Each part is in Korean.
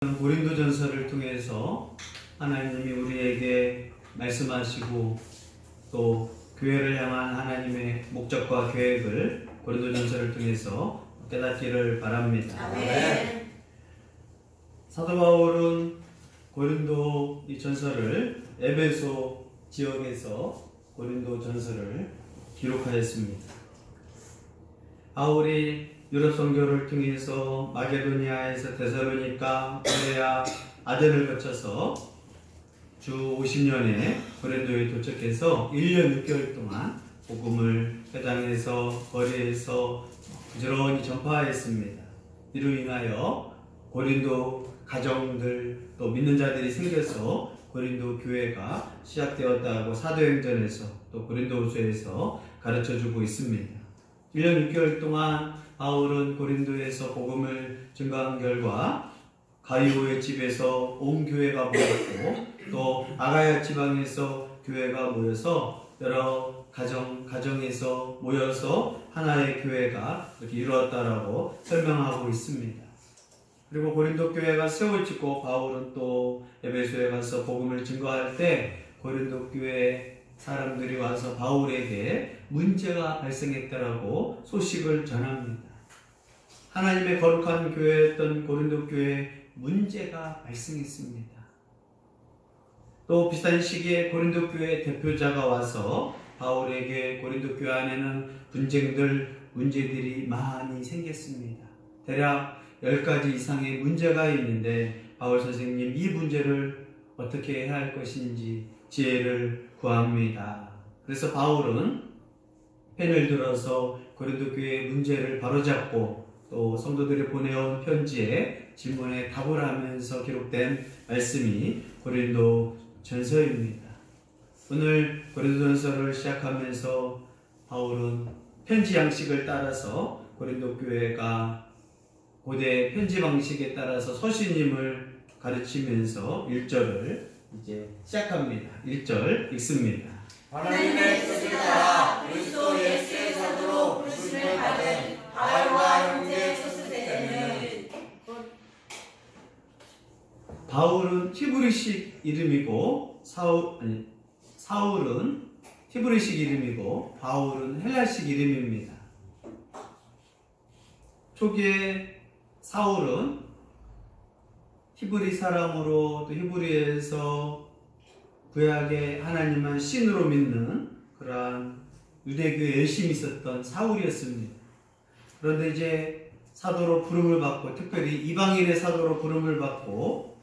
고린도전서를 통해서 하나님이 우리에게 말씀하시고 또 교회를 향한 하나님의 목적과 계획을 고린도전서를 통해서 깨닫기를 바랍니다. 아멘. 사도 바울은 고린도 이 전서를 에베소 지역에서 고린도 전서를 기록하였습니다. 바울이 유럽 선교를 통해서 마게도니아에서 데살로니가, 베레아, 아덴을 거쳐서 주 50년에 고린도에 도착해서 1년 6개월 동안 복음을 회당에서 거리에서 부지런히 전파하였습니다. 이로 인하여 고린도 가정들 또 믿는 자들이 생겨서 고린도 교회가 시작되었다고 사도행전에서 또 고린도후서에서 가르쳐주고 있습니다. 1년 6개월 동안 바울은 고린도에서 복음을 증거한 결과 가이오의 집에서 온 교회가 모였고 또 아가야 지방에서 교회가 모여서 여러 가정에서 모여서 하나의 교회가 이렇게 이루어졌다라고 설명하고 있습니다. 그리고 고린도 교회가 세월 짓고 바울은 또 에베소에 가서 복음을 증거할 때 고린도 교회 사람들이 와서 바울에게 문제가 발생했다라고 소식을 전합니다. 하나님의 거룩한 교회였던 고린도 교회에 문제가 발생했습니다. 또 비슷한 시기에 고린도 교회 대표자가 와서 바울에게 고린도 교회 안에는 문제들이 많이 생겼습니다. 대략 10가지 이상의 문제가 있는데 바울 선생님 이 문제를 어떻게 해야 할 것인지 지혜를 구합니다. 그래서 바울은 펜을 들어서 고린도 교회의 문제를 바로잡고 또 성도들이 보내온 편지에 질문에 답을 하면서 기록된 말씀이 고린도 전서입니다. 오늘 고린도 전서를 시작하면서 바울은 편지 양식을 따라서 고린도 교회가 고대 편지 방식에 따라서 서신임을 가르치면서 1절을 이제 시작합니다. 1절 읽습니다. 하나님의 뜻을 따라 그리스도 예수의 사도로 부르심을 받은 바울과 형제 소스데는. 바울은 히브리식 이름이고 사울은 히브리식 이름이고 바울은 헬라식 이름입니다. 초기에 사울은 히브리 사람으로 또 히브리에서 구약의 하나님만 신으로 믿는 그러한 유대교에 열심히 있었던 사울이었습니다. 그런데 이제 사도로 부름을 받고 특별히 이방인의 사도로 부름을 받고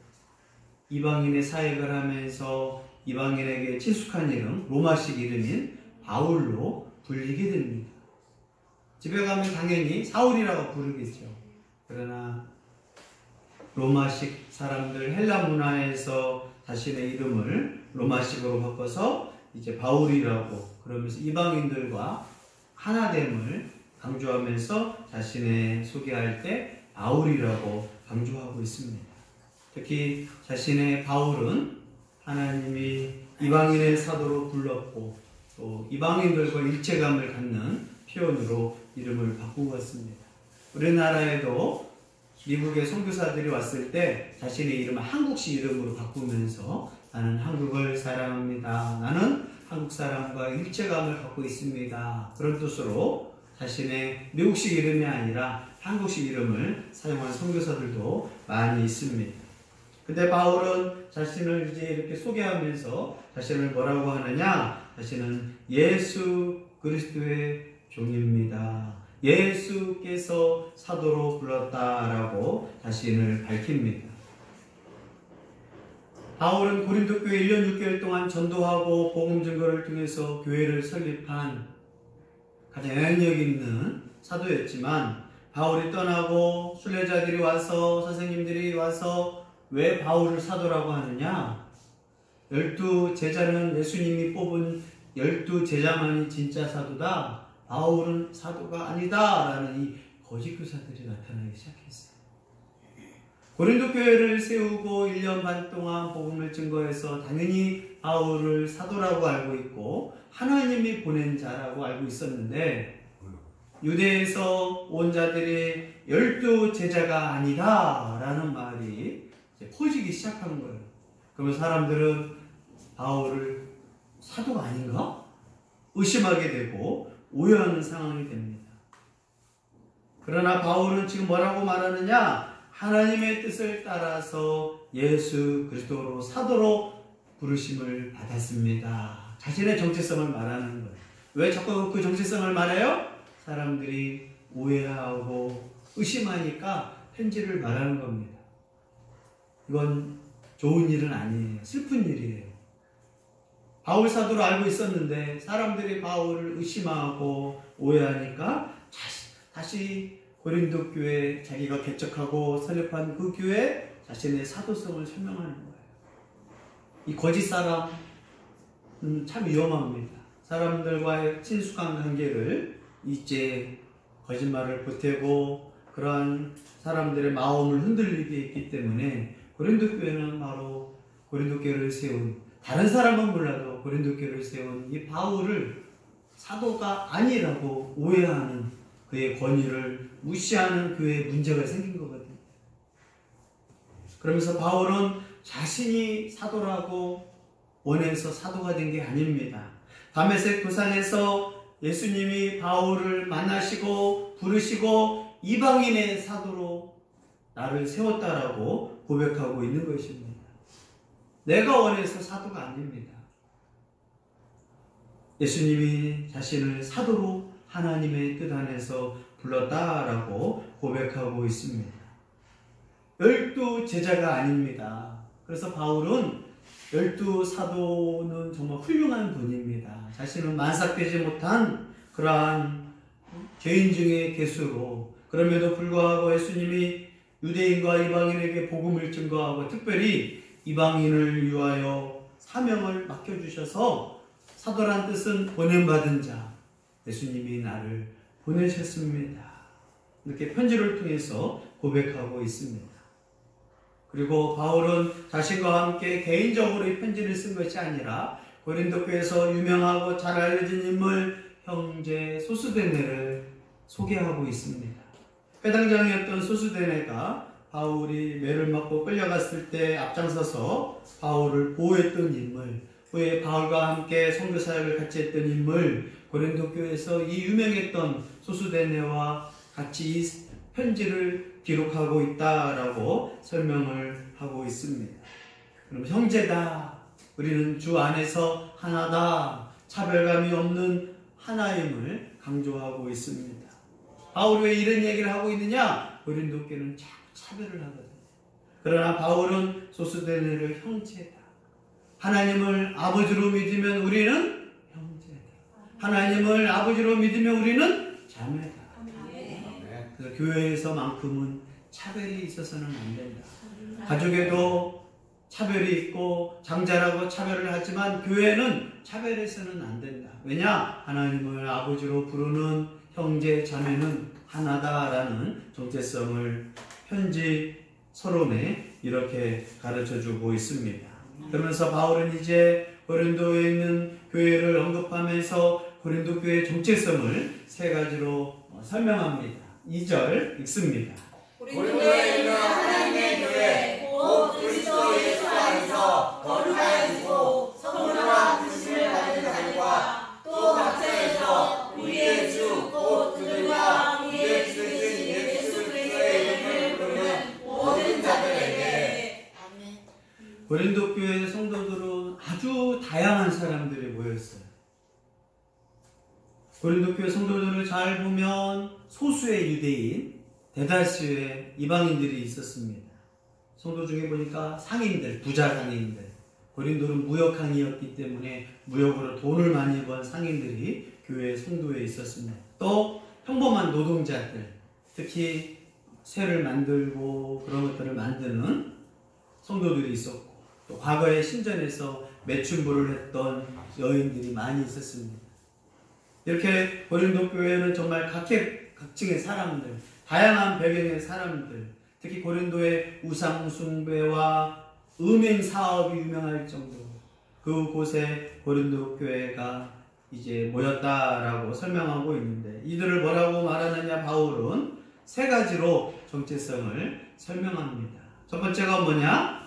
이방인의 사역을 하면서 이방인에게 친숙한 이름 로마식 이름인 바울로 불리게 됩니다. 집에 가면 당연히 사울이라고 부르겠죠. 그러나 로마식 사람들 헬라 문화에서 자신의 이름을 로마식으로 바꿔서 이제 바울이라고 그러면서 이방인들과 하나됨을 강조하면서 자신의 소개할 때 바울이라고 강조하고 있습니다. 특히 자신의 바울은 하나님이 이방인의 사도로 불렀고 또 이방인들과 일체감을 갖는 표현으로 이름을 바꾸었습니다. 우리나라에도 미국의 선교사들이 왔을 때 자신의 이름을 한국식 이름으로 바꾸면서 나는 한국을 사랑합니다. 나는 한국 사람과 일체감을 갖고 있습니다. 그런 뜻으로 자신의 미국식 이름이 아니라 한국식 이름을 사용한 선교사들도 많이 있습니다. 근데 바울은 자신을 이제 이렇게 소개하면서 자신을 뭐라고 하느냐? 자신은 예수 그리스도의 종입니다. 예수께서 사도로 불렀다라고 자신을 밝힙니다. 바울은 고린도 교회 1년 6개월 동안 전도하고 복음 증거를 통해서 교회를 설립한 가장 영향력 있는 사도였지만 바울이 떠나고 순례자들이 와서 선생님들이 와서 왜 바울을 사도라고 하느냐? 12제자는 예수님이 뽑은 12제자만이 진짜 사도다. 바울은 사도가 아니다 라는 이 거짓 교사들이 나타나기 시작했어요. 고린도 교회를 세우고 1년 반 동안 복음을 증거해서 당연히 바울을 사도라고 알고 있고 하나님이 보낸 자라고 알고 있었는데 유대에서 온 자들이 12제자가 아니다 라는 말이 퍼지기 시작하는 거예요. 그러면 사람들은 바울을 사도가 아닌가? 의심하게 되고 오해하는 상황이 됩니다. 그러나 바울은 지금 뭐라고 말하느냐? 하나님의 뜻을 따라서 예수 그리스도로 사도로 부르심을 받았습니다. 자신의 정체성을 말하는 거예요. 왜 자꾸 그 정체성을 말해요? 사람들이 오해하고 의심하니까 편지를 말하는 겁니다. 이건 좋은 일은 아니에요. 슬픈 일이에요. 바울 사도로 알고 있었는데 사람들이 바울을 의심하고 오해하니까 다시 고린도 교회 자기가 개척하고 설립한 그 교회 자신의 사도성을 설명하는 거예요. 이 거짓 사람은 참 위험합니다. 사람들과의 친숙한 관계를 이제 거짓말을 보태고 그러한 사람들의 마음을 흔들리게 했기 때문에 고린도 교회는 바로 고린도 교회를 세운, 다른 사람은 몰라도 고린도 교회를 세운 이 바울을 사도가 아니라고 오해하는, 그의 권위를 무시하는 교회에 문제가 생긴 거거든요. 그러면서 바울은 자신이 사도라고 원해서 사도가 된 게 아닙니다. 다메섹 도상에서 예수님이 바울을 만나시고 부르시고 이방인의 사도로 나를 세웠다라고 고백하고 있는 것입니다. 내가 원해서 사도가 아닙니다. 예수님이 자신을 사도로 하나님의 뜻 안에서 불렀다라고 고백하고 있습니다. 12 제자가 아닙니다. 그래서 바울은 12 사도는 정말 훌륭한 분입니다. 자신은 만삭되지 못한 그러한 죄인 중의 개수로, 그럼에도 불구하고 예수님이 유대인과 이방인에게 복음을 증거하고 특별히 이방인을 위하여 사명을 맡겨주셔서 사도란 뜻은 보냄받은 자, 예수님이 나를 보내셨습니다. 이렇게 편지를 통해서 고백하고 있습니다. 그리고 바울은 자신과 함께 개인적으로 이 편지를 쓴 것이 아니라 고린도 교회에서 유명하고 잘 알려진 인물 형제 소스데네를 소개하고 있습니다. 회당장이었던 소스데네가 바울이 매를 맞고 끌려갔을 때 앞장서서 바울을 보호했던 인물, 후에 바울과 함께 선교 사역을 같이 했던 인물, 고린도 교회에서 이 유명했던 소스데네와 같이 이 편지를 기록하고 있다라고 설명을 하고 있습니다. 그럼 형제다, 우리는 주 안에서 하나다, 차별감이 없는 하나임을 강조하고 있습니다. 바울이 왜 이런 얘기를 하고 있느냐? 고린도 교회는 자꾸 차별을 하거든요. 그러나 바울은 소스데네를 형제다, 하나님을 아버지로 믿으면 우리는 형제다, 하나님을 아버지로 믿으면 우리는 자매다. 그래서 교회에서만큼은 차별이 있어서는 안 된다. 가족에도 차별이 있고 장자라고 차별을 하지만 교회는 차별해서는 안 된다. 왜냐? 하나님을 아버지로 부르는 형제 자매는 하나다라는 정체성을 편지 서론에 이렇게 가르쳐주고 있습니다. 그러면서 바울은 이제 고린도에 있는 교회를 언급하면서 고린도 교회의 정체성을 세 가지로 설명합니다. 2절 읽습니다. 고린도에 있는 하나님의 교회 곧 그리스도 예수 안에서 거룩하여지고 성도라 부르심을 받은 자들과 또 각처에서 우리의 주 곧 그들과 우리의 주 되신 예수 그리스도의 이름을 부르는 모든 자들에게. 아멘. 고린도 교회 성도들은 아주 다양한 사람들이 모였어요. 고린도 교회 성도들을 잘 보면 소수의 유대인, 대다수의 이방인들이 있었습니다. 성도 중에 보니까 상인들, 부자 상인들, 고린도는 무역항이었기 때문에 무역으로 돈을 많이 번 상인들이 교회 성도에 있었습니다. 또 평범한 노동자들, 특히 쇠를 만들고 그런 것들을 만드는 성도들이 있었고, 또 과거에 신전에서 매춘부를 했던 여인들이 많이 있었습니다. 이렇게 고린도 교회는 정말 각층의 사람들, 다양한 배경의 사람들, 특히 고린도의 우상 숭배와 음행 사업이 유명할 정도로 그곳에 고린도 교회가 이제 모였다라고 설명하고 있는데, 이들을 뭐라고 말하느냐? 바울은 세 가지로 정체성을 설명합니다. 첫 번째가 뭐냐?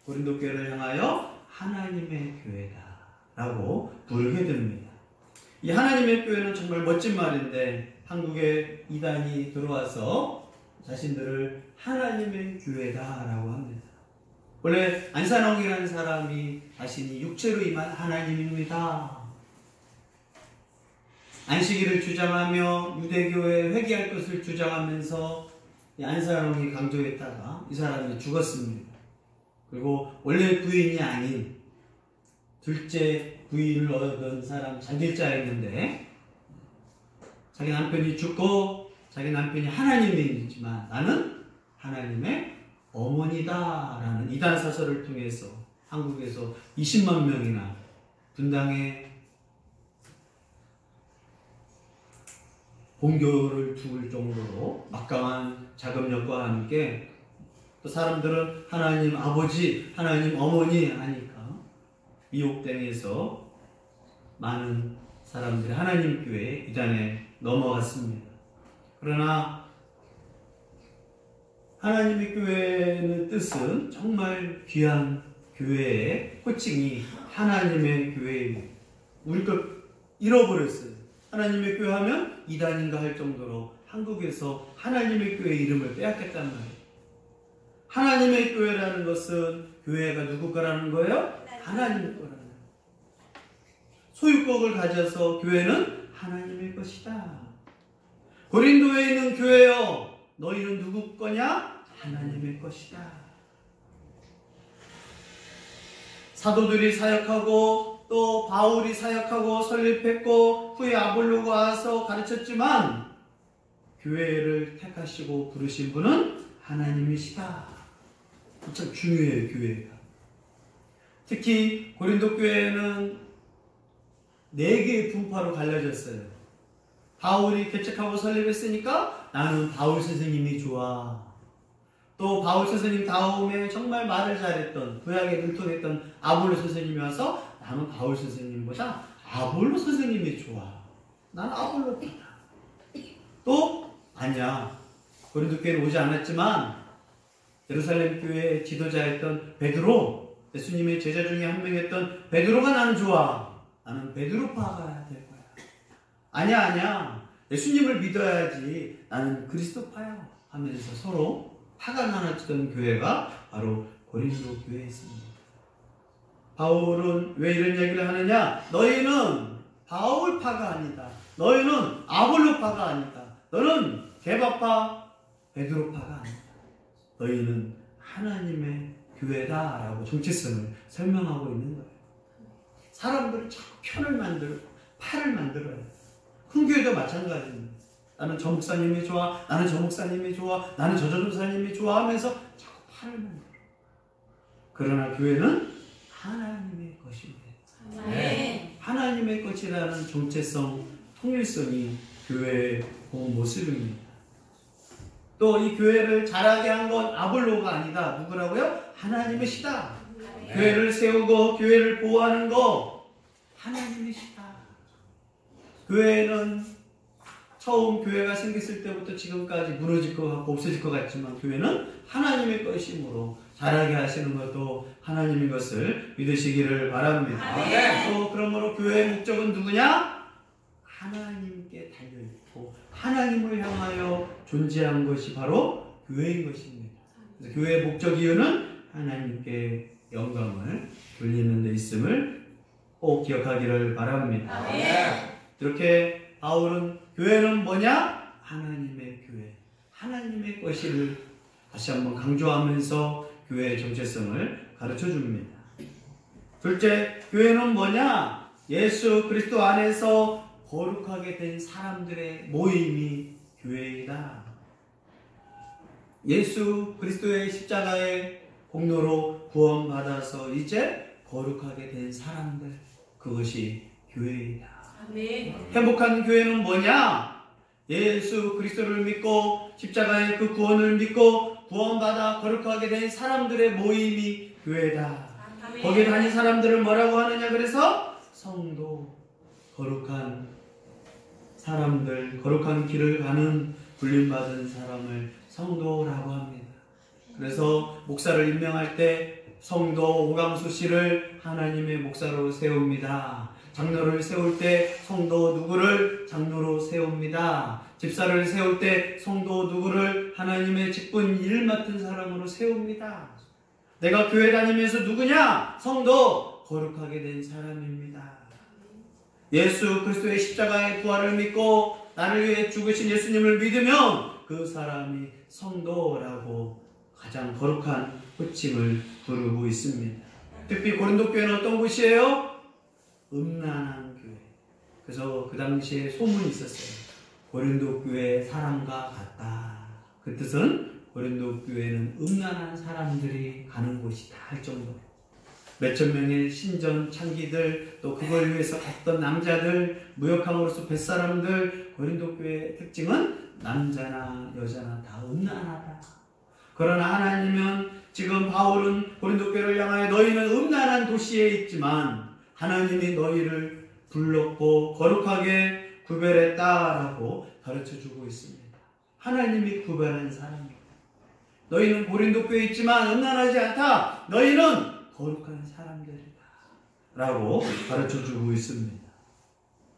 고린도 교회를 향하여 하나님의 교회다라고 부르게 됩니다. 이 하나님의 교회는 정말 멋진 말인데 한국에 이단이 들어와서 자신들을 하나님의 교회다라고 합니다. 원래 안산홍이라는 사람이 자신이 육체로 임한 하나님입니다. 안식일을 주장하며 유대교에 회개할 것을 주장하면서 안산홍이 강조했다가 이 사람이 죽었습니다. 그리고 원래 부인이 아닌 둘째 부인을 얻은 사람 장길자였는데 자기 남편이 죽고 자기 남편이 하나님이지만 나는 하나님의 어머니다라는 이단 사설을 통해서 한국에서 20만 명이나 분당에 본교를 두을 정도로 막강한 자금력과 함께 또 사람들은 하나님 아버지, 하나님 어머니 하니까 미혹당해서 많은 사람들이 하나님 교회 이단에 넘어갔습니다. 그러나 하나님의 교회의 뜻은 정말 귀한 교회의 호칭이 하나님의 교회예요. 우리 걸 잃어버렸어요. 하나님의 교회 하면 이단인가 할 정도로 한국에서 하나님의 교회 이름을 빼앗겼단 말이에요. 하나님의 교회라는 것은 교회가 누구 거라는 거예요? 하나님의 거라는 거예요. 소유권을 가져서 교회는 하나님의 것이다. 고린도에 있는 교회여, 너희는 누구 거냐? 하나님의 것이다. 사도들이 사역하고 또 바울이 사역하고 설립했고 후에 아볼로가 와서 가르쳤지만 교회를 택하시고 부르신 분은 하나님이시다. 참 중요해요, 교회가. 특히 고린도 교회는 4개의 분파로 갈라졌어요. 바울이 개척하고 설립했으니까 나는 바울 선생님이 좋아. 또 바울 선생님 다음에 정말 말을 잘했던 구약에 능통했던 아볼로 선생님이 와서 나는 바울 선생님보다 아볼로 선생님이 좋아. 나는 아볼로보다. 또 아니야. 고린도 교회는 오지 않았지만 예루살렘 교회 지도자였던 베드로, 예수님의 제자 중에 한 명이었던 베드로가 나는 좋아. 나는 베드로파가 될 거야. 아니야. 예수님을 믿어야지. 나는 그리스도파야. 하면서 서로 파가 나눠지던 교회가 바로 고린도 교회였습니다. 바울은 왜 이런 얘기를 하느냐? 너희는 바울파가 아니다. 너희는 아볼로파가 아니다. 너는 게바파, 베드로파가 아니다. 너희는 하나님의 교회다라고 정체성을 설명하고 있는 거예요. 사람들을 자꾸 편을 만들어, 파를 만들어요. 큰 교회도 마찬가지입니다. 나는 저 목사님이 좋아, 나는 저 목사님이 좋아, 나는 저 전도사님이 좋아 하면서 자꾸 파를 만들어. 그러나 교회는 하나님의 것입니다. 네. 하나님의 것이라는 정체성, 통일성이 교회의 그 모습입니다. 또 이 교회를 자라게 한 건 아볼로가 아니다. 누구라고요? 하나님이시다. 네. 교회를 세우고 교회를 보호하는 거 하나님이시다. 교회는 처음 교회가 생겼을 때부터 지금까지 무너질 것 같고 없어질 것 같지만 교회는 하나님의 것이므로 자라게 하시는 것도 하나님인 것을 믿으시기를 바랍니다. 네. 또 그러므로 교회의 목적은 누구냐? 하나님께 달려있고 하나님을 향하여 존재한 것이 바로 교회인 것입니다. 그래서 교회의 목적 이유는 하나님께 영광을 돌리는 데 있음을 꼭 기억하기를 바랍니다. 네. 이렇게 바울은 교회는 뭐냐? 하나님의 교회, 하나님의 것을 다시 한번 강조하면서 교회의 정체성을 가르쳐 줍니다. 둘째, 교회는 뭐냐? 예수 그리스도 안에서 거룩하게 된 사람들의 모임이 교회이다. 예수 그리스도의 십자가의 공로로 구원받아서 이제 거룩하게 된 사람들, 그것이 교회이다. 행복한 교회는 뭐냐? 예수 그리스도를 믿고 십자가의 그 구원을 믿고 구원받아 거룩하게 된 사람들의 모임이 교회다. 거기에 다닌 사람들을 뭐라고 하느냐? 그래서 성도, 거룩한 사람들, 거룩한 길을 가는 불림받은 사람을 성도라고 합니다. 그래서 목사를 임명할 때 성도 오강수 씨를 하나님의 목사로 세웁니다. 장로를 세울 때 성도 누구를 장로로 세웁니다. 집사를 세울 때 성도 누구를 하나님의 직분 일 맡은 사람으로 세웁니다. 내가 교회 다니면서 누구냐? 성도 거룩하게 된 사람입니다. 예수 그리스도의 십자가의 부활을 믿고 나를 위해 죽으신 예수님을 믿으면 그 사람이 성도라고 가장 거룩한 호칭을 부르고 있습니다. 특히 고린도 교회는 어떤 곳이에요? 음란한 교회. 그래서 그 당시에 소문이 있었어요. 고린도 교회 사람과 같다. 그 뜻은 고린도 교회는 음란한 사람들이 가는 곳이다 할 정도로 몇천 명의 신전 창기들, 또 그걸 위해서 갔던 남자들, 무역함으로써 뱃사람들, 고린도 교회의 특징은 남자나 여자나 다 음란하다. 그러나 하나님은 지금 바울은 고린도 교회를 향하여 너희는 음란한 도시에 있지만 하나님이 너희를 불렀고 거룩하게 구별했다라고 가르쳐주고 있습니다. 하나님이 구별한 사람입니다. 너희는 고린도 교회에 있지만 음란하지 않다. 너희는 거룩한 사람들이다 라고 가르쳐주고 있습니다.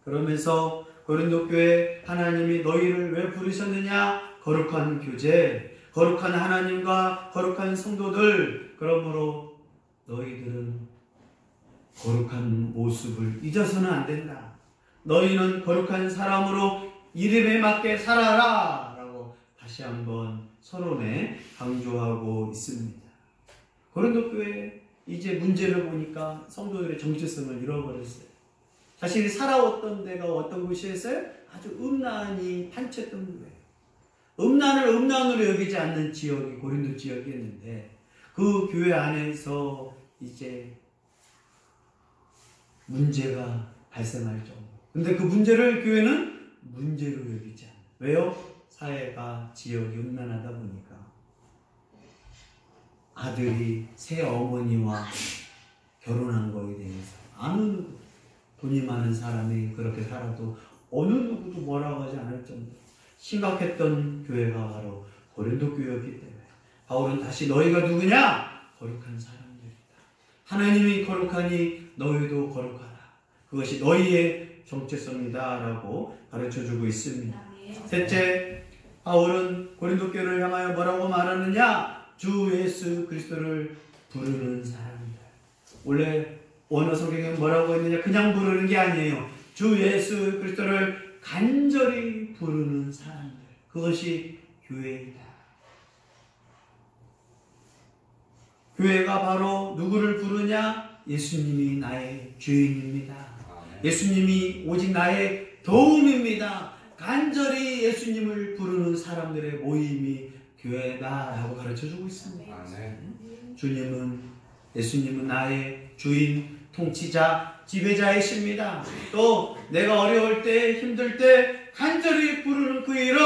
그러면서 고린도 교회 하나님이 너희를 왜 부르셨느냐? 거룩한 교제, 거룩한 하나님과 거룩한 성도들, 그러므로 너희들은 거룩한 모습을 잊어서는 안 된다. 너희는 거룩한 사람으로 이름에 맞게 살아라 라고 다시 한번 서론에 강조하고 있습니다. 고린도 교회 이제 문제를 보니까 성도들의 정체성을 잃어버렸어요. 자신이 살아왔던 데가 어떤 곳이었어요? 아주 음란이 판쳤던 거예요. 음란을 음란으로 여기지 않는 지역이 고린도 지역이었는데 그 교회 안에서 이제 문제가 발생할 정도. 근데 그 문제를 교회는 문제로 여기지 않아요. 왜요? 사회가 지역이 음란하다 보니까 아들이 새 어머니와 결혼한 거에 대해서 아무 돈이 많은 사람이 그렇게 살아도 어느 누구도 뭐라고 하지 않을 정도로 심각했던 교회가 바로 고린도 교회였기 때문에 바울은 다시 너희가 누구냐? 거룩한 사람들이다. 하나님이 거룩하니 너희도 거룩하라. 그것이 너희의 정체성이다 라고 가르쳐주고 있습니다. 셋째, 바울은 고린도 교회를 향하여 뭐라고 말하느냐? 주 예수 그리스도를 부르는 사람들. 원래 원어 성경에 뭐라고 했느냐? 그냥 부르는 게 아니에요. 주 예수 그리스도를 간절히 부르는 사람들. 그것이 교회이다. 교회가 바로 누구를 부르냐? 예수님이 나의 주인입니다. 예수님이 오직 나의 도움입니다. 간절히 예수님을 부르는 사람들의 모임이 교회다라고 가르쳐주고 있습니다. 예수님은 나의 주인, 통치자, 지배자이십니다. 또 내가 어려울 때, 힘들 때 간절히 부르는 그 이름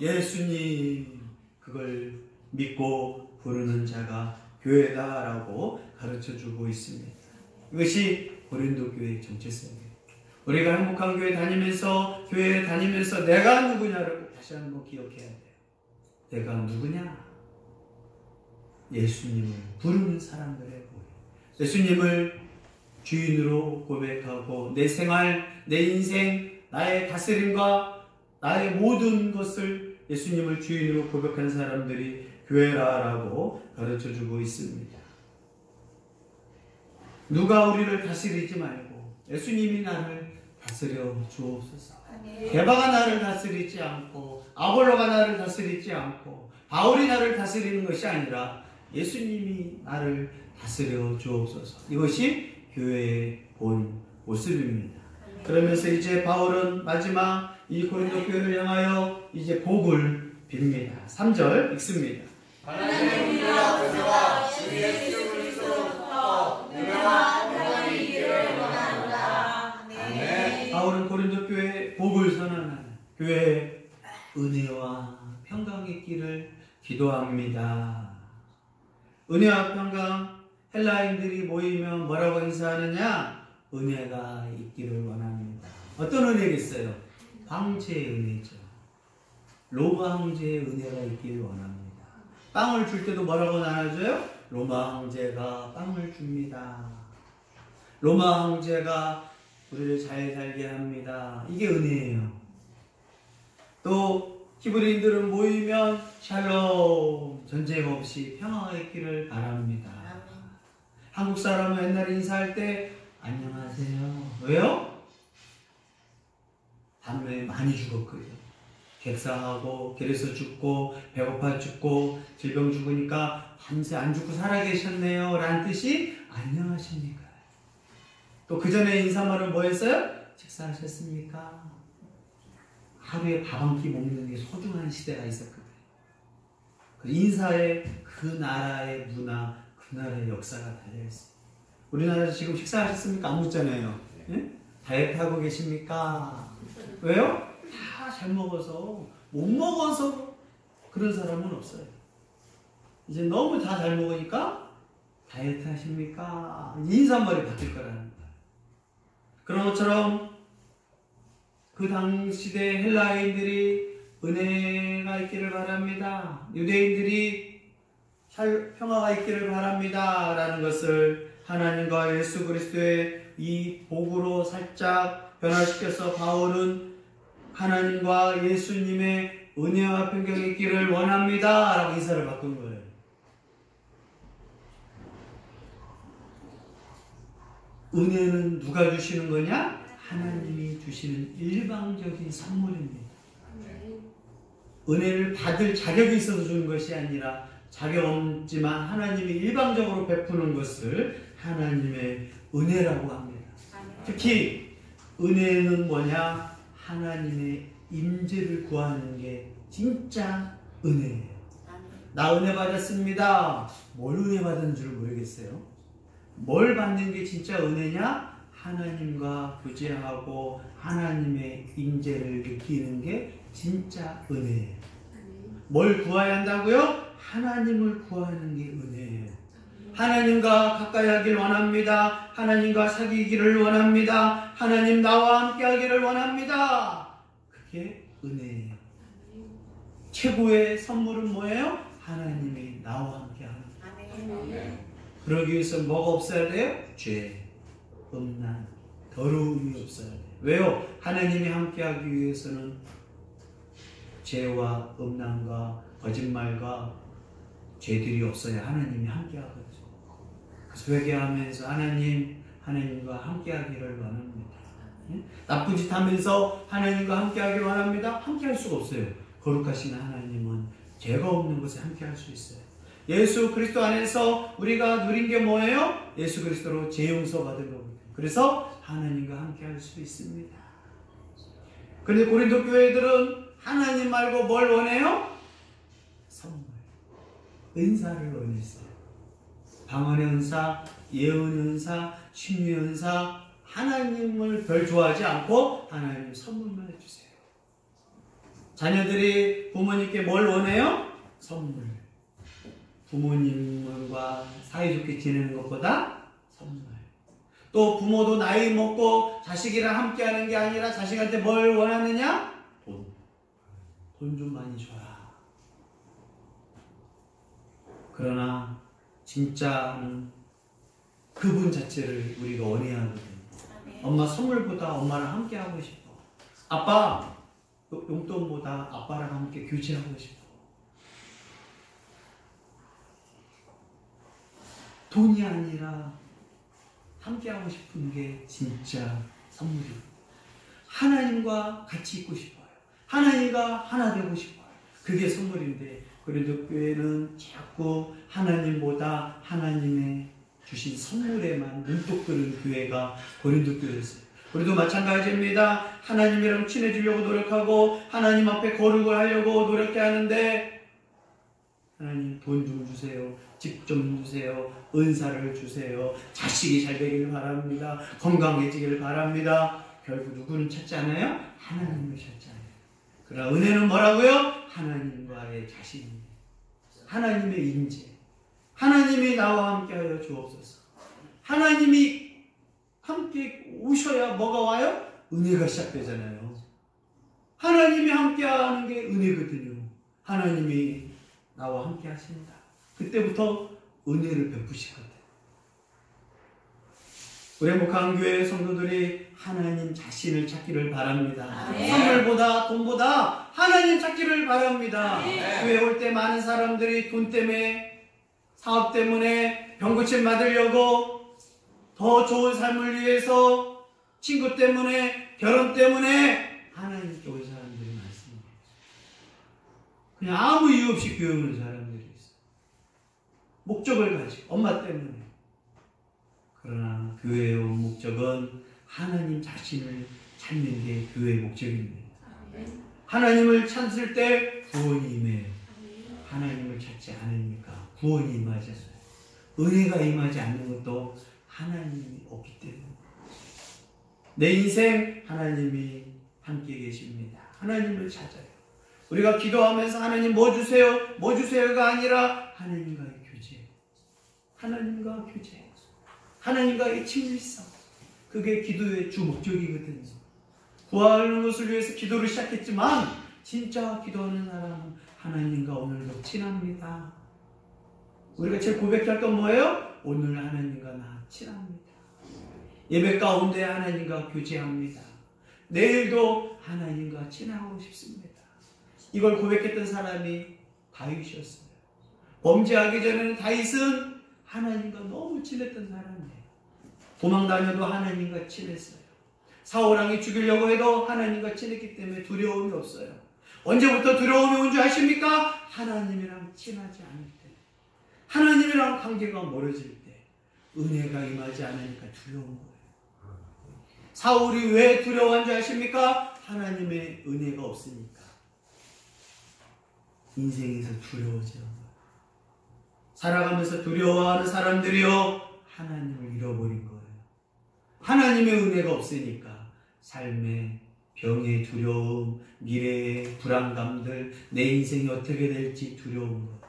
예수님, 그걸 믿고 부르는 자가 교회다라고 가르쳐주고 있습니다. 이것이 고린도 교회의 정체성이에요. 우리가 행복한 교회 다니면서 교회에 다니면서 내가 누구냐를 다시 한번 기억해야 돼요. 내가 누구냐? 예수님을 부르는 사람들의 모임. 예수님을 주인으로 고백하고 내 생활, 내 인생, 나의 다스림과 나의 모든 것을 예수님을 주인으로 고백한 사람들이 교회라라고 가르쳐주고 있습니다. 누가 우리를 다스리지 말고 예수님이 나를 다스려 주옵소서. 게바가 나를 다스리지 않고 아볼로가 나를 다스리지 않고 바울이 나를 다스리는 것이 아니라 예수님이 나를 다스려 주옵소서. 이것이 교회의 본 모습입니다. 그러면서 이제 바울은 마지막 이 고린도 교회를 향하여 이제 복을 빕니다. 3절 읽습니다. 하나님의 은혜와 주 예수 그리스도로부터 은혜와 평안이 있기를 원하노라. 아멘. 바울은 고린도 교회에 복을 선언하는 교회에 은혜와 평강이 있기를 기도합니다. 은혜와 평강, 헬라인들이 모이면 뭐라고 인사하느냐? 은혜가 있기를 원합니다. 어떤 은혜겠어요? 황제의 은혜죠. 로마 황제의 은혜가 있기를 원합니다. 빵을 줄 때도 뭐라고 나눠줘요? 로마 황제가 빵을 줍니다. 로마 황제가 우리를 잘 살게 합니다. 이게 은혜예요. 또 히브리인들은 모이면 샬롬, 전쟁 없이 평화가 있기를 바랍니다. 한국 사람은 옛날에 인사할 때 안녕하세요. 왜요? 밤에 많이 죽었거든요. 객사하고 길에서 죽고 배고파 죽고 질병 죽으니까 밤새 안 죽고 살아계셨네요 라는 뜻이 안녕하십니까. 또 그 전에 인사말은 뭐였어요? 식사하셨습니까? 하루에 밥 한 끼 먹는 게 소중한 시대가 있었거든요. 그 인사에 그 나라의 문화, 그 나라의 역사가 달려있어요. 우리나라에서 지금 식사하셨습니까? 안 묻잖아요. 예? 다이어트 하고 계십니까? 왜요? 다 잘 먹어서, 못 먹어서 그런 사람은 없어요. 이제 너무 다 잘 먹으니까 다이어트 하십니까? 인사말이 바뀔 거라는 거예요. 그런 것처럼 그 당시대 헬라인들이 은혜가 있기를 바랍니다. 유대인들이 평화가 있기를 바랍니다. 라는 것을 하나님과 예수 그리스도의 이 복으로 살짝 변화시켜서 바울은 하나님과 예수님의 은혜와 평강이 있기를 원합니다. 라고 인사를 바꾼 거예요. 은혜는 누가 주시는 거냐? 하나님이 주시는 일방적인 선물입니다. 은혜를 받을 자격이 있어서 주는 것이 아니라 자격 없지만 하나님이 일방적으로 베푸는 것을 하나님의 은혜라고 합니다. 특히 은혜는 뭐냐? 하나님의 임재를 구하는 게 진짜 은혜예요. 나 은혜 받았습니다. 뭘 은혜 받은 줄 모르겠어요. 뭘 받는 게 진짜 은혜냐? 하나님과 교제하고 하나님의 임재를 느끼는 게 진짜 은혜예요. 뭘 구해야 한다고요? 하나님을 구하는 게 은혜예요. 하나님과 가까이 하길 원합니다. 하나님과 사귀기를 원합니다. 하나님 나와 함께 하기를 원합니다. 그게 은혜예요. 최고의 선물은 뭐예요? 하나님이 나와 함께 합니다. 그러기 위해서 뭐가 없어야 돼요? 죄, 음란, 더러움이 없어야 돼요. 왜요? 하나님이 함께 하기 위해서는 죄와 음란과 거짓말과 죄들이 없어야 하나님이 함께 하거든요. 그래서 회개하면서 하나님과 함께 하기를 원합니다. 나쁜 짓 하면서 하나님과 함께 하기를 원합니다. 함께 할 수가 없어요. 거룩하신 하나님은 죄가 없는 곳에 함께 할 수 있어요. 예수 그리스도 안에서 우리가 누린 게 뭐예요? 예수 그리스도로 죄 용서 받은 거거든요. 그래서 하나님과 함께 할 수 있습니다. 그런데 고린도 교회들은 하나님 말고 뭘 원해요? 선물, 은사를 원했어요. 방언의 은사, 예언의 은사, 신유의 은사, 하나님을 별 좋아하지 않고 하나님 선물만 해주세요. 자녀들이 부모님께 뭘 원해요? 선물. 부모님과 사이좋게 지내는 것보다 선물. 또 부모도 나이 먹고 자식이랑 함께 하는 게 아니라 자식한테 뭘 원하느냐? 돈. 돈 좀 많이 줘라. 그러나 진짜는 그분 자체를 우리가 원해야 하거든요. 엄마 선물보다 엄마랑 함께 하고 싶어. 아빠 용돈보다 아빠랑 함께 교제하고 싶어. 돈이 아니라 함께 하고 싶은 게 진짜 선물이에요. 하나님과 같이 있고 싶어요. 하나님과 하나 되고 싶어요. 그게 선물인데 고린도 교회는 자꾸 하나님보다 하나님의 주신 선물에만 눈독 들은 교회가 고린도 교회였어요. 우리도 마찬가지입니다. 하나님이랑 친해지려고 노력하고 하나님 앞에 거룩을 하려고 노력해 하는데 하나님 돈 좀 주세요. 집 좀 주세요. 은사를 주세요. 자식이 잘 되기를 바랍니다. 건강해지기를 바랍니다. 결국 누구는 찾잖아요? 하나님을 찾잖아요. 그러나 은혜는 뭐라고요? 하나님과의 자신입니다. 하나님의 임재. 하나님이 나와 함께하여 주옵소서. 하나님이 함께 오셔야 뭐가 와요? 은혜가 시작되잖아요. 하나님이 함께하는 게 은혜거든요. 하나님이 나와 함께 하십니다. 그때부터 은혜를 베푸시거든. 우리 행복한 교회 성도들이 하나님 자신을 찾기를 바랍니다. 선물보다 돈보다 하나님 찾기를 바랍니다. 교회 올 때 많은 사람들이 돈 때문에, 사업 때문에, 병고침 받으려고, 더 좋은 삶을 위해서, 친구 때문에, 결혼 때문에 하나님께 온 사람들이 많습니다. 그냥 아무 이유 없이 교회 오는 사람들이 있어요. 목적을 가지고, 엄마 때문에. 그러나 교회에 온 목적은 하나님 자신을 찾는 게 교회의 목적입니다. 하나님을 찾을 때 구원이 임해요. 하나님을 찾지 않으니까 구원이 임하지 않아요. 은혜가 임하지 않는 것도 하나님이 없기 때문에. 내 인생 하나님이 함께 계십니다. 하나님을 찾아요. 우리가 기도하면서 하나님 뭐 주세요? 뭐 주세요가 아니라 하나님과의 교제. 하나님과 교제. 하나님과의 친밀성. 그게 기도의 주 목적이거든요. 구하는 것을 위해서 기도를 시작했지만 진짜 기도하는 사람은 하나님과 오늘도 친합니다. 우리가 제일 고백할 건 뭐예요? 오늘 하나님과 나 친합니다. 예배 가운데 하나님과 교제합니다. 내일도 하나님과 친하고 싶습니다. 이걸 고백했던 사람이 다윗이었어요. 범죄하기 전에는 다윗은 하나님과 너무 친했던 사람이에요. 도망다녀도 하나님과 친했어요. 사울왕이 죽이려고 해도 하나님과 친했기 때문에 두려움이 없어요. 언제부터 두려움이 온 줄 아십니까? 하나님이랑 친하지 않을 때, 하나님이랑 관계가 멀어질 때, 은혜가 임하지 않으니까 두려운 거예요. 사울이 왜 두려워한 줄 아십니까? 하나님의 은혜가 없으니까. 인생에서 두려워지는 거예요. 살아가면서 두려워하는 사람들이요, 하나님을 잃어버린 거예요. 하나님의 은혜가 없으니까 삶의 병의 두려움, 미래의 불안감들, 내 인생이 어떻게 될지 두려운 것.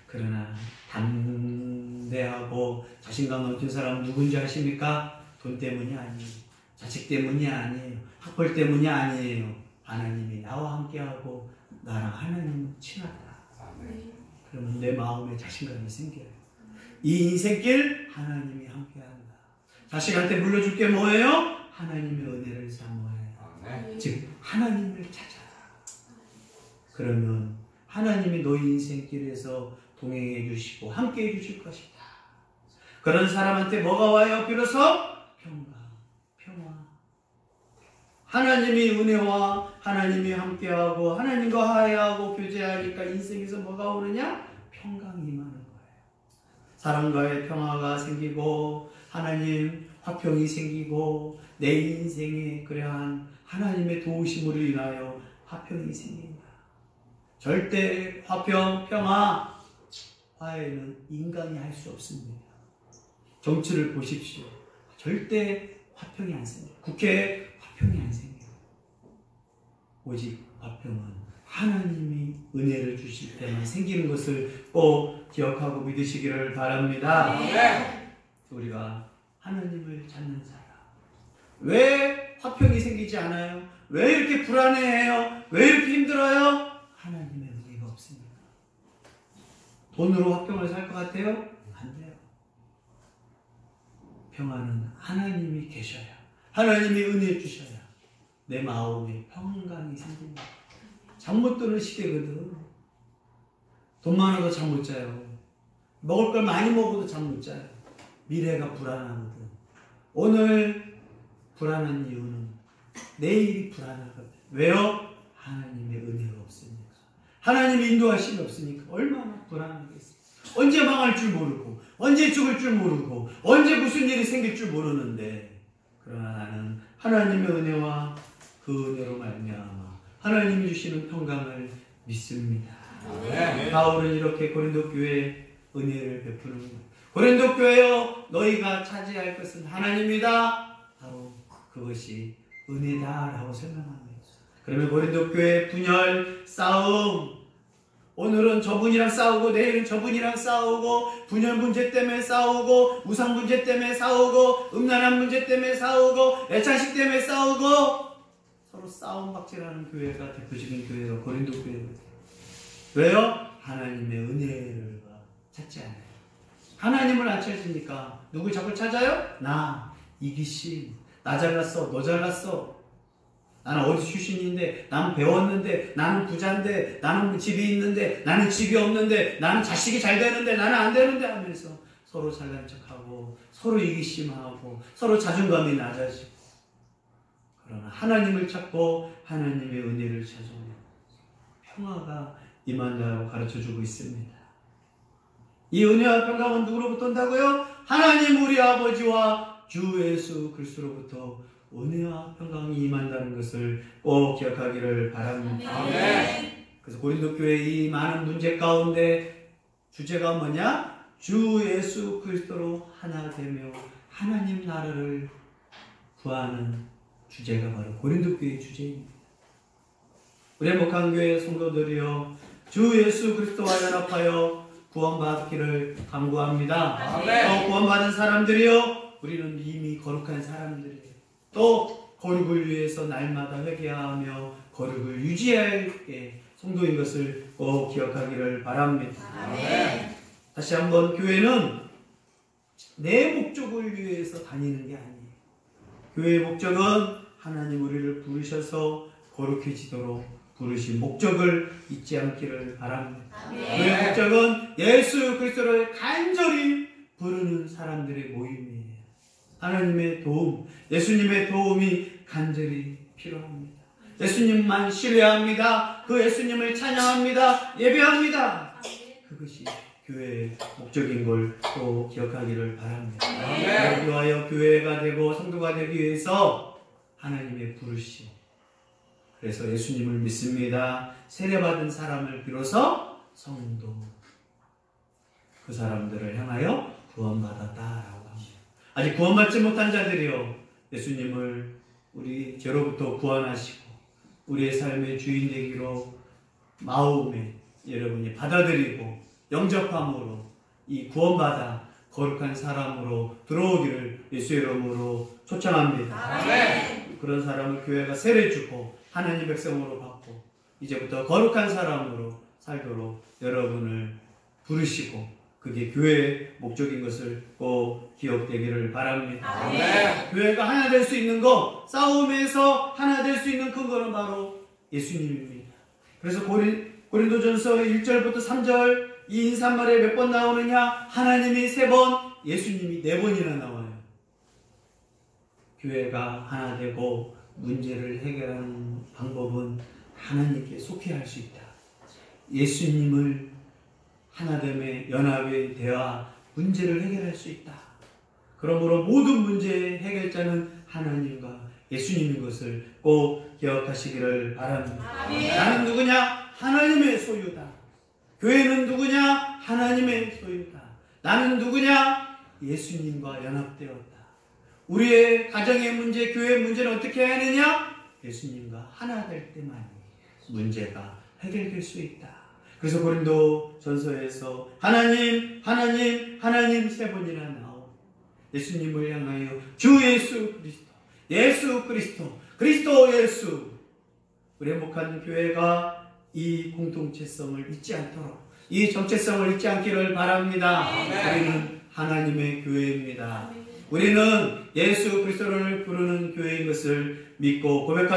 그러나 담대하고 자신감 넘친 사람은 누군지 아십니까? 돈 때문이 아니에요. 자식 때문이 아니에요. 학벌 때문이 아니에요. 하나님이 나와 함께하고 나랑 하나님은 친하다. 그러면 내 마음에 자신감이 생겨요. 이 인생길 하나님이 함께한다. 자식한테 물려줄 게 뭐예요? 하나님의 은혜를 사모해요. 즉 하나님을 찾아라. 그러면 하나님이 너희 인생길에서 동행해 주시고 함께 해 주실 것이다. 그런 사람한테 뭐가 와요? 비로소 평강, 평화. 하나님이 은혜와 하나님이 함께하고 하나님과 화해하고 교제하니까 인생에서 뭐가 오느냐? 평강이 임하는 거예요. 사람과의 평화가 생기고 하나님 화평이 생기고 내 인생에 그러한 하나님의 도우심으로 인하여 화평이 생긴다. 절대 화평, 평화, 화해는 인간이 할 수 없습니다. 정치를 보십시오. 절대 화평이 안 생겨요. 국회에 화평이 안 생겨요. 오직 화평은 하나님이 은혜를 주실 때만 생기는 것을 꼭 기억하고 믿으시기를 바랍니다. 네. 우리가 하나님을 찾는 사람. 왜 화평이 생기지 않아요? 왜 이렇게 불안해해요? 왜 이렇게 힘들어요? 하나님의 은혜가 없습니다. 돈으로 화평을 살 것 같아요? 안 돼요. 평화는 하나님이 계셔야, 하나님이 은혜 주셔야 내 마음에 평강이 생깁니다. 잠 못 드는 시대거든. 돈 많아도 잠 못 자요. 먹을 걸 많이 먹어도 잠 못 자요. 미래가 불안하거든. 오늘 불안한 이유는 내일이 불안하거든. 왜요? 하나님의 은혜가 없으니까. 하나님의 인도하심이 없으니까 얼마나 불안하겠어요. 언제 망할 줄 모르고, 언제 죽을 줄 모르고, 언제 무슨 일이 생길 줄 모르는데, 그러나 나는 하나님의 은혜와 그 은혜로 말미암아 하나님이 주시는 평강을 믿습니다. 네. 바울은 이렇게 고린도 교회에 은혜를 베푸는 거예요. 고린도 교회여, 너희가 차지할 것은 하나님이다. 바로 그것이 은혜다라고 설명합니다. 그러면 고린도 교회 분열, 싸움, 오늘은 저분이랑 싸우고 내일은 저분이랑 싸우고 분열 문제 때문에 싸우고 우상 문제 때문에 싸우고 음란한 문제 때문에 싸우고 애찬식 때문에 싸우고 서로 싸움박질하는 교회가 대표적인 교회가 고린도 교회거든요. 왜요? 하나님의 은혜를 찾지 않아요. 하나님을 안 찾으니까 누굴 자꾸 찾아요? 나, 이기심, 나 잘났어, 너 잘났어. 나는 어디 출신인데, 나는 배웠는데, 나는 부자인데, 나는 집이 있는데, 나는 집이 없는데, 나는 자식이 잘 되는데, 나는 안 되는데 하면서 서로 잘난 척하고 서로 이기심하고 서로 자존감이 낮아지고, 그러나 하나님을 찾고 하나님의 은혜를 찾으면 평화가 임한다고 가르쳐주고 있습니다. 이 은혜와 평강은 누구로부터 온다고요? 하나님 우리 아버지와 주 예수 그리스도로부터 은혜와 평강이 임한다는 것을 꼭 기억하기를 바랍니다. 아멘. 그래서 고린도 교회 이 많은 문제 가운데 주제가 뭐냐? 주 예수 그리스도로 하나 되며 하나님 나라를 구하는 주제가 바로 고린도 교회의 주제입니다. 우리 행복한 교회 성도들이여, 주 예수 그리스도와 연합하여 구원받기를 간구합니다. 또 구원받은 사람들이여, 우리는 이미 거룩한 사람들이에요. 또 거룩을 위해서 날마다 회개하며 거룩을 유지할 성도인 것을 꼭 기억하기를 바랍니다. 아멘. 다시 한번, 교회는 내 목적을 위해서 다니는 게 아니에요. 교회의 목적은 하나님 우리를 부르셔서 거룩해지도록 부르신 목적을 잊지 않기를 바랍니다. 아멘. 교회의 목적은 예수 그리스도를 간절히 부르는 사람들의 모임이에요. 하나님의 도움, 예수님의 도움이 간절히 필요합니다. 예수님만 신뢰합니다. 그 예수님을 찬양합니다. 예배합니다. 그것이 교회의 목적인 걸 또 기억하기를 바랍니다. 그러기 위하여 교회가 되고 성도가 되기 위해서 하나님의 부르심, 그래서 예수님을 믿습니다. 세례받은 사람을 비로소 성도, 그 사람들을 향하여 구원받았다라고 합니다. 아직 구원받지 못한 자들이요, 예수님을 우리 죄로부터 구원하시고 우리의 삶의 주인 되기로 마음에 여러분이 받아들이고 영접함으로 이 구원받아 거룩한 사람으로 들어오기를 예수의 이름으로 초청합니다. 아멘. 그런 사람을 교회가 세례주고 하나님 백성으로 받고 이제부터 거룩한 사람으로 살도록 여러분을 부르시고, 그게 교회의 목적인 것을 꼭 기억되기를 바랍니다. 아멘. 교회가 하나 될 수 있는 것, 싸움에서 하나 될 수 있는 근거는 바로 예수님입니다. 그래서 고린도전서 1절부터 3절 이 인사말에 몇 번 나오느냐? 하나님이 3번, 예수님이 4번이나 나와요. 교회가 하나 되고 문제를 해결하는 방법은 하나님께 속해할 수 있다. 예수님을 하나됨의 연합의 대화, 문제를 해결할 수 있다. 그러므로 모든 문제의 해결자는 하나님과 예수님인 것을 꼭 기억하시기를 바랍니다. 아멘. 나는 누구냐? 하나님의 소유다. 교회는 누구냐? 하나님의 소유다. 나는 누구냐? 예수님과 연합되었다. 우리의 가정의 문제, 교회의 문제는 어떻게 해야 하느냐? 예수님과 하나 될 때만이 문제가 해결될 수 있다. 그래서 고린도 전서에서 하나님, 하나님, 하나님 3번이나 나오고, 예수님을 향하여 주 예수 그리스도, 예수 그리스도, 그리스도 예수. 우리 행복한 교회가 이 공동체성을 잊지 않도록, 이 정체성을 잊지 않기를 바랍니다. 우리는 하나님의 교회입니다. 우리는 예수 그리스도를 부르는 교회인 것을 믿고 고백합니다.